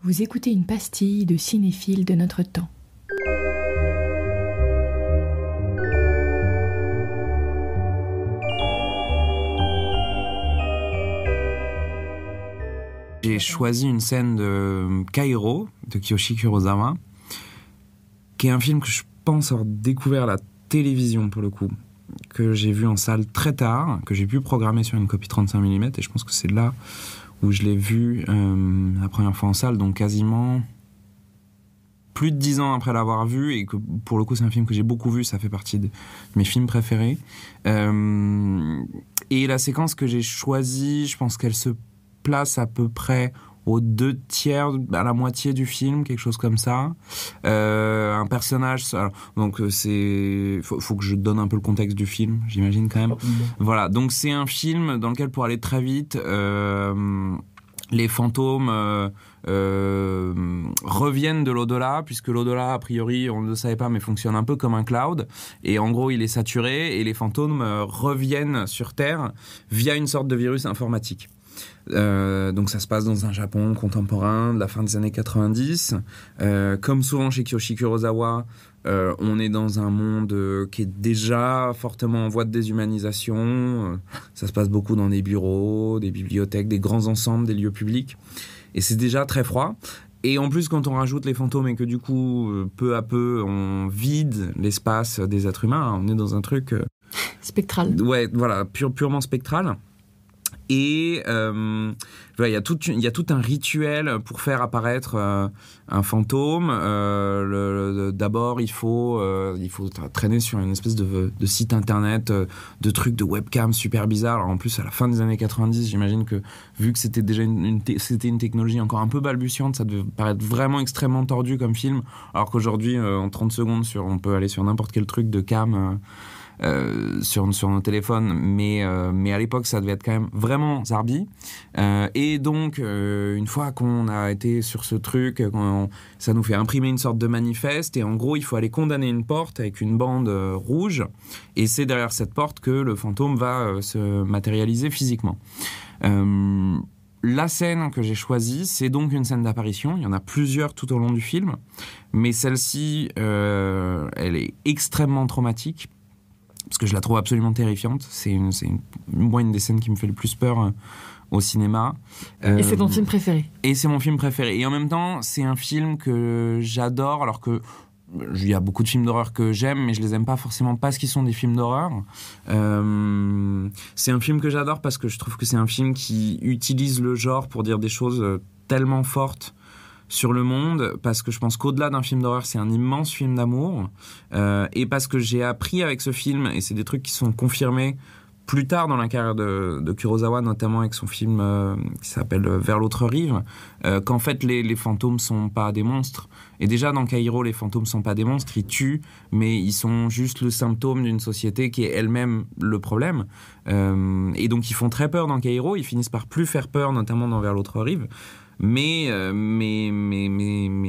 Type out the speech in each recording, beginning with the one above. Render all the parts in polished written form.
Vous écoutez une pastille de cinéphiles de notre temps. J'ai choisi une scène de Kairo, de Kiyoshi Kurosawa, qui est un film que je pense avoir découvert à la télévision pour le coup, que j'ai vu en salle très tard, que j'ai pu programmer sur une copie 35 mm, et je pense que c'est là où je l'ai vu la première fois en salle, donc quasiment plus de 10 ans après l'avoir vu, et que pour le coup c'est un film que j'ai beaucoup vu, ça fait partie de mes films préférés. Et la séquence que j'ai choisie, je pense qu'elle se place à peu près aux 2/3, à la moitié du film, quelque chose comme ça. Un personnage, alors, donc faut que je donne un peu le contexte du film, j'imagine quand même. Voilà, donc c'est un film dans lequel, pour aller très vite, les fantômes reviennent de l'au-delà, puisque l'au-delà, a priori, on ne le savait pas, mais fonctionne un peu comme un cloud, et en gros il est saturé, et les fantômes reviennent sur Terre via une sorte de virus informatique. Donc ça se passe dans un Japon contemporain de la fin des années 90. Comme souvent chez Kiyoshi Kurosawa, on est dans un monde qui est déjà fortement en voie de déshumanisation. Ça se passe beaucoup dans des bureaux, des bibliothèques, des grands ensembles, des lieux publics. Et c'est déjà très froid. Et en plus, quand on rajoute les fantômes et que du coup, peu à peu, on vide l'espace des êtres humains, on est dans un truc... spectral. Ouais, voilà, purement spectral. Et il y a tout un rituel pour faire apparaître un fantôme. D'abord, il faut traîner sur une espèce de site internet, de trucs de webcam super bizarres. Alors en plus, à la fin des années 90, j'imagine que, vu que c'était déjà c'était une technologie encore un peu balbutiante, ça devait paraître vraiment extrêmement tordu comme film. Alors qu'aujourd'hui, en 30 secondes, on peut aller sur n'importe quel truc de cam... sur nos téléphones, mais à l'époque ça devait être quand même vraiment zarbi, et donc une fois qu'on a été sur ce truc, ça nous fait imprimer une sorte de manifeste, et en gros il faut aller condamner une porte avec une bande rouge, et c'est derrière cette porte que le fantôme va se matérialiser physiquement. La scène que j'ai choisie, c'est donc une scène d'apparition. Il y en a plusieurs tout au long du film, mais celle-ci, elle est extrêmement traumatique, parce que je la trouve absolument terrifiante. C'est une des scènes qui me fait le plus peur au cinéma. Et c'est ton film préféré. Et c'est mon film préféré. Et en même temps, c'est un film que j'adore, alors que il y a beaucoup de films d'horreur que j'aime, mais je les aime pas forcément parce qu'ils sont des films d'horreur. C'est un film que j'adore parce que je trouve que c'est un film qui utilise le genre pour dire des choses tellement fortes sur le monde, parce que je pense qu'au-delà d'un film d'horreur, c'est un immense film d'amour, et parce que j'ai appris avec ce film, et c'est des trucs qui sont confirmés plus tard dans la carrière de Kurosawa, notamment avec son film qui s'appelle Vers l'autre rive, qu'en fait les fantômes sont pas des monstres. Et déjà dans Kairo, les fantômes sont pas des monstres, ils tuent, mais ils sont juste le symptôme d'une société qui est elle-même le problème. Et donc ils font très peur dans Kairo, ils finissent par plus faire peur, notamment dans Vers l'autre rive. Mais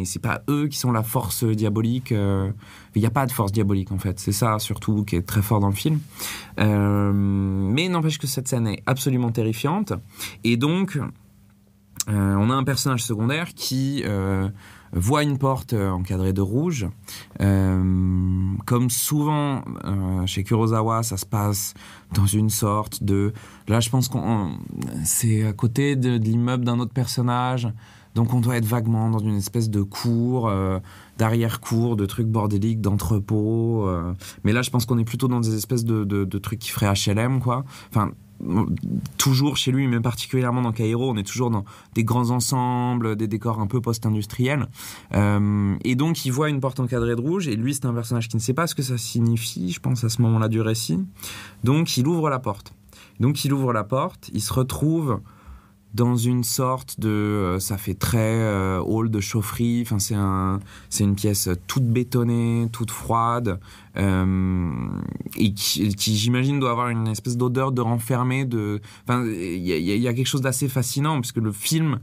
c'est pas eux qui sont la force diabolique. Il n'y a pas de force diabolique en fait. C'est ça surtout qui est très fort dans le film. Mais n'empêche que cette scène est absolument terrifiante. Et donc, on a un personnage secondaire qui voit une porte encadrée de rouge. Comme souvent chez Kurosawa, ça se passe dans une sorte de... Là, je pense c'est à côté de l'immeuble d'un autre personnage. Donc on doit être vaguement dans une espèce de cour, d'arrière-cour, de trucs bordéliques, d'entrepôts. Mais là, je pense qu'on est plutôt dans des espèces de trucs qui feraient HLM, quoi. Enfin, toujours chez lui, mais particulièrement dans Kairo, on est toujours dans des grands ensembles, des décors un peu post-industriels. Et donc, il voit une porte encadrée de rouge, et lui, c'est un personnage qui ne sait pas ce que ça signifie, je pense, à ce moment-là du récit. Donc, il ouvre la porte. Il se retrouve dans une sorte de... ça fait très hall de chaufferie. Enfin, c'est une pièce toute bétonnée, toute froide, et qui j'imagine doit avoir une espèce d'odeur de renfermé. Enfin, il y a quelque chose d'assez fascinant, puisque le film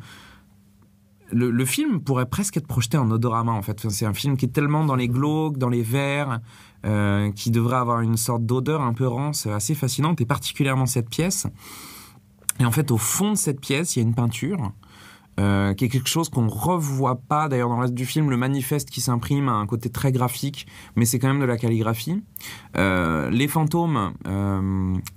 pourrait presque être projeté en odorama, en fait. Enfin, c'est un film qui est tellement dans les glauques, dans les verres, qui devrait avoir une sorte d'odeur un peu rance, assez fascinante, et particulièrement cette pièce. Et en fait, au fond de cette pièce, il y a une peinture qui est quelque chose qu'on revoit pas d'ailleurs dans le reste du film. Le manifeste qui s'imprime a un côté très graphique, mais c'est quand même de la calligraphie. Les fantômes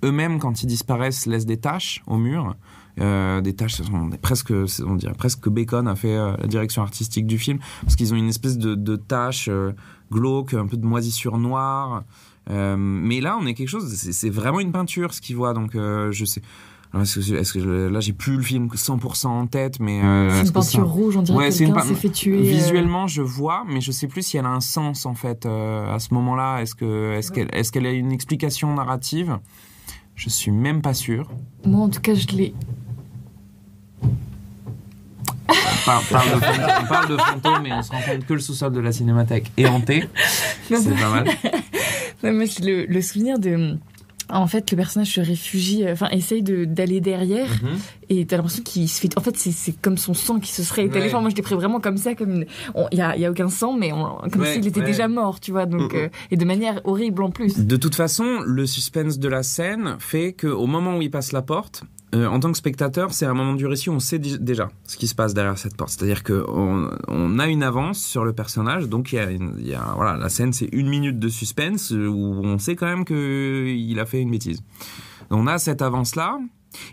eux-mêmes, quand ils disparaissent, laissent des taches au mur. Des taches, on dirait presque que Bacon a fait la direction artistique du film, parce qu'ils ont une espèce de taches glauques, un peu de moisissure noire. Mais là, on est quelque chose, c'est vraiment une peinture ce qu'ils voient, donc je sais. Alors, là, j'ai plus le film 100% en tête, mais c'est une peinture rouge, on dirait que quelqu'un s'est fait tuer. Visuellement, je vois, mais je sais plus si elle a un sens en fait à ce moment-là. Est-ce qu'elle a une explication narrative? Je suis même pas sûr. Moi, en tout cas, je l'ai. On parle de fantômes, mais on se rend compte que le sous-sol de la cinémathèque est hanté. C'est pas mal. Non, mais c'est le souvenir de. En fait, le personnage se réfugie, essaye d'aller derrière, et t'as l'impression qu'il se fait. En fait, c'est comme son sang qui se serait étalé. Enfin, moi, je l'ai pris vraiment comme ça, comme il y a aucun sang, mais comme s'il était déjà mort, tu vois. Donc, et de manière horrible en plus. De toute façon, le suspense de la scène fait que au moment où il passe la porte, en tant que spectateur, c'est un moment du récit où on sait déjà ce qui se passe derrière cette porte. C'est-à-dire qu'on a une avance sur le personnage, donc voilà, la scène, c'est 1 minute de suspense où on sait quand même qu'il a fait une bêtise. On a cette avance-là,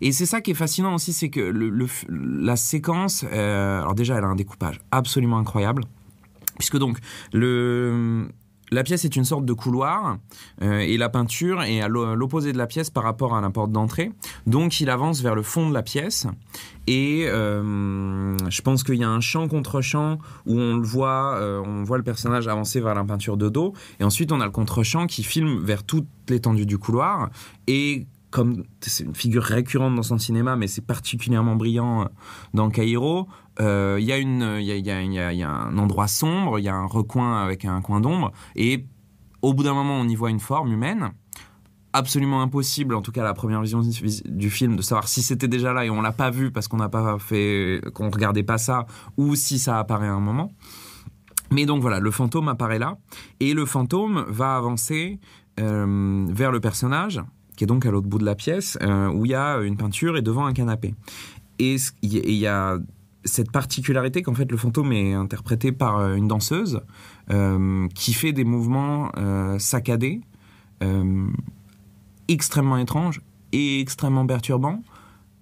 et c'est ça qui est fascinant aussi, c'est que la séquence, alors déjà, elle a un découpage absolument incroyable, puisque donc la pièce est une sorte de couloir et la peinture est à l'opposé de la pièce par rapport à la porte d'entrée. Donc il avance vers le fond de la pièce et je pense qu'il y a un champ contre champ où on voit le personnage avancer vers la peinture de dos, et ensuite on a le contre-champ qui filme vers toute l'étendue du couloir, et comme c'est une figure récurrente dans son cinéma, mais c'est particulièrement brillant dans Caïro, il y a un endroit sombre, il y a un recoin avec un coin d'ombre, et au bout d'un moment, on y voit une forme humaine. Absolument impossible, en tout cas à la première vision du film, de savoir si c'était déjà là et on l'a pas vu parce qu'on regardait pas ça, ou si ça apparaît à un moment. Mais donc voilà, le fantôme apparaît là, et le fantôme va avancer vers le personnage, qui est donc à l'autre bout de la pièce, où il y a une peinture et devant un canapé. Et il y a cette particularité qu'en fait le fantôme est interprété par une danseuse qui fait des mouvements saccadés, extrêmement étranges et extrêmement perturbants.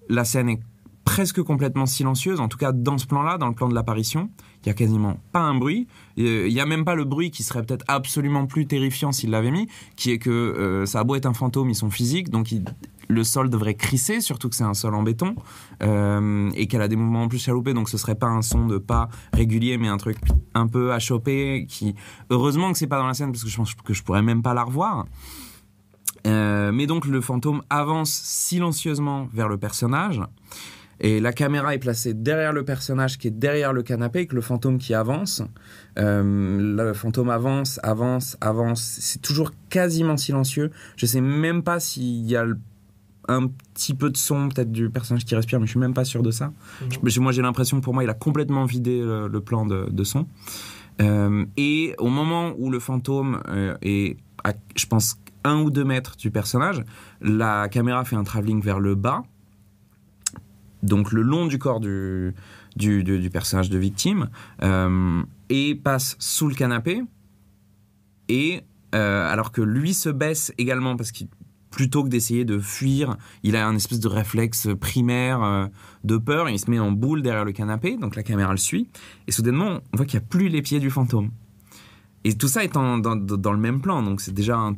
La scène est presque complètement silencieuse, en tout cas dans ce plan-là, dans le plan de l'apparition. Il n'y a quasiment pas un bruit. Il n'y a même pas le bruit qui serait peut-être absolument plus terrifiant s'il l'avait mis, qui est que ça a beau être un fantôme, ils sont physiques, donc le sol devrait crisser, surtout que c'est un sol en béton, et qu'elle a des mouvements en plus chaloupés, donc ce serait pas un son de pas régulier, mais un truc un peu achoppé, qui... Heureusement que c'est pas dans la scène, parce que je pense que je pourrais même pas la revoir. Mais donc le fantôme avance silencieusement vers le personnage, et la caméra est placée derrière le personnage qui est derrière le canapé, avec le fantôme qui avance. Le fantôme avance, c'est toujours quasiment silencieux. Je sais même pas s'il y a un petit peu de son peut-être du personnage qui respire, mais je suis même pas sûr de ça. Moi j'ai l'impression, pour moi, il a complètement vidé le plan de son. Et au moment où le fantôme est à, je pense, 1 ou 2 mètres du personnage, la caméra fait un travelling vers le bas, donc le long du corps du personnage de victime, et passe sous le canapé, et alors que lui se baisse également, parce qu'il, plutôt que d'essayer de fuir, il a un espèce de réflexe primaire de peur, et il se met en boule derrière le canapé, donc la caméra le suit, et soudainement on voit qu'il n'y a plus les pieds du fantôme. Et tout ça est dans le même plan, donc c'est déjà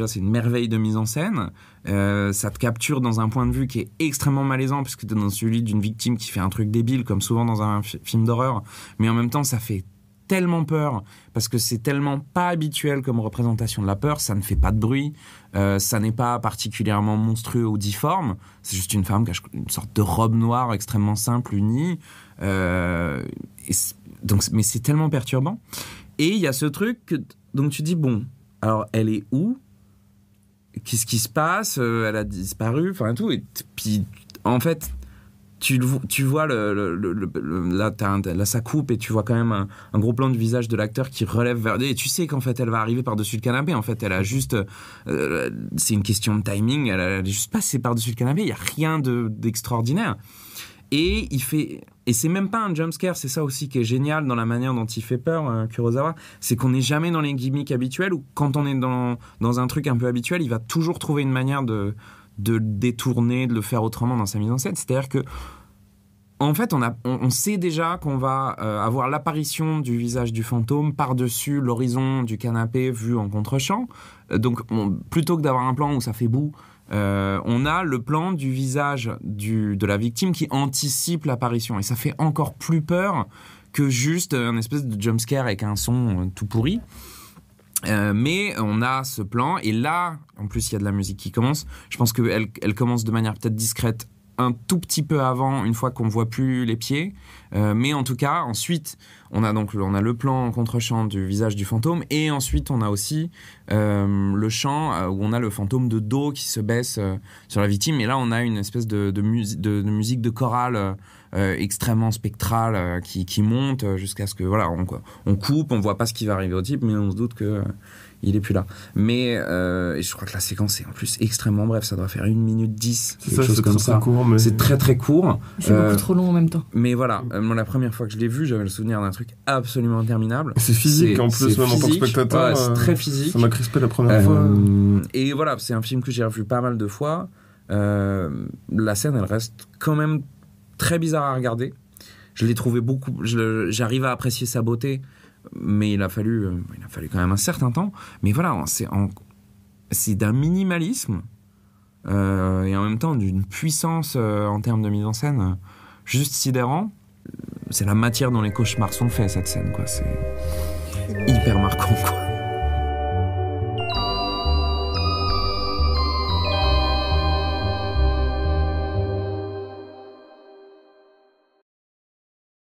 c'est une merveille de mise en scène. Ça te capture dans un point de vue qui est extrêmement malaisant, puisque tu es dans celui d'une victime qui fait un truc débile, comme souvent dans un film d'horreur, mais en même temps ça fait tellement peur, parce que c'est tellement pas habituel comme représentation de la peur. Ça ne fait pas de bruit, ça n'est pas particulièrement monstrueux ou difforme, c'est juste une femme qui a une sorte de robe noire extrêmement simple, unie, mais c'est tellement perturbant. Et il y a ce truc donc tu dis, bon, alors elle est où? Qu'est-ce qui se passe? Elle a disparu, enfin tout. Et puis, en fait, tu vois là, ça coupe, et tu vois quand même un gros plan du visage de l'acteur qui relève vers... Et tu sais qu'en fait, elle va arriver par-dessus le canapé. En fait, elle a juste... c'est une question de timing. Elle est juste passée par-dessus le canapé. Il n'y a rien d'extraordinaire. Et c'est même pas un jumpscare, c'est ça aussi qui est génial dans la manière dont il fait peur, Kurosawa, c'est qu'on n'est jamais dans les gimmicks habituels, ou quand on est dans un truc un peu habituel, il va toujours trouver une manière de détourner, de le faire autrement dans sa mise en scène. C'est-à-dire que en fait, on sait déjà qu'on va avoir l'apparition du visage du fantôme par-dessus l'horizon du canapé vu en contre-champ. Donc, plutôt que d'avoir un plan où ça fait boue, on a le plan du visage de la victime qui anticipe l'apparition. Et ça fait encore plus peur que juste un espèce de jumpscare avec un son tout pourri. Mais on a ce plan, et là, en plus, il y a de la musique qui commence. Je pense qu'elle commence de manière peut-être discrète un tout petit peu avant, une fois qu'on ne voit plus les pieds. Mais en tout cas, ensuite, on a le plan en contre-champ du visage du fantôme, et ensuite, on a aussi le champ où on a le fantôme de dos qui se baisse sur la victime. Et là, on a une espèce de musique de chorale extrêmement spectrale qui monte jusqu'à ce que, voilà, on coupe, on voit pas ce qui va arriver au type, mais on se doute que il est plus là. Mais je crois que la séquence est en plus extrêmement brève, ça doit faire 1 minute 10, quelque chose comme ça. Court, mais... C'est très très court. C'est beaucoup trop long en même temps. Mais voilà, moi la première fois que je l'ai vu, j'avais le souvenir d'un truc absolument interminable. C'est physique en plus, même en tant que spectateur. Ouais, c'est très physique. Ça m'a crispé la première fois. Et voilà, c'est un film que j'ai revu pas mal de fois. La scène, elle reste quand même très bizarre à regarder. Je l'ai trouvé j'arrive à apprécier sa beauté, mais il a fallu quand même un certain temps. Mais voilà, c'est d'un minimalisme et en même temps d'une puissance en termes de mise en scène juste sidérant. C'est la matière dont les cauchemars sont faits, cette scène, quoi. C'est hyper marquant, quoi.